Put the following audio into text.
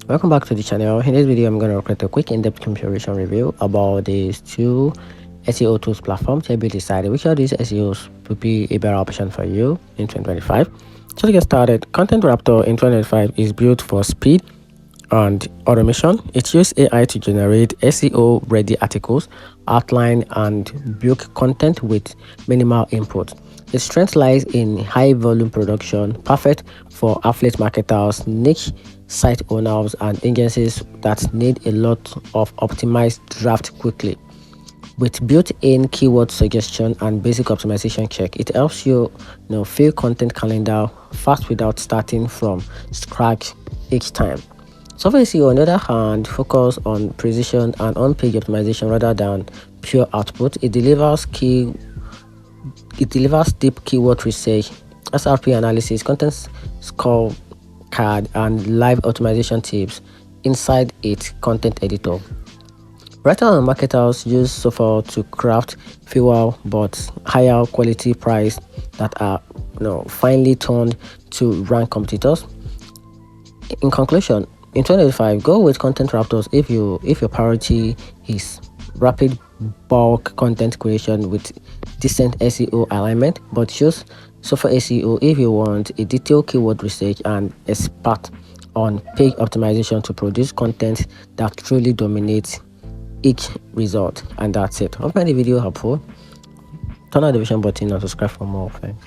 Welcome back to the channel. In this video I'm going to create a quick in-depth comparison review about these two SEO tools platforms. Help you decide which of these SEOs would be a better option for you in 2025. So to get started, Content Raptor in 2025 is built for speed and automation. It uses AI to generate SEO ready articles, outline and bulk content with minimal input. Its strength lies in high volume production, perfect for affiliate marketers, niche site owners and agencies that need a lot of optimized draft quickly. With built-in keyword suggestion and basic optimization check, it helps you, fill content calendar fast without starting from scratch each time. Surfer SEO, on the other hand, focus on precision and on-page optimization rather than pure output. It delivers deep keyword research, SRP analysis, content scorecard, and live optimization tips inside its content editor. Writers and marketers use Surfer to craft fewer but higher quality price that are finely tuned to rank competitors. In conclusion, in 2025, go with Content Raptors if your priority is rapid bulk content creation with decent SEO alignment, but choose Surfer SEO if you want a detailed keyword research and expert on page optimization to produce content that truly dominates each result. And that's it. Hope you find the video helpful. Turn on the notification button and subscribe for more. Thanks.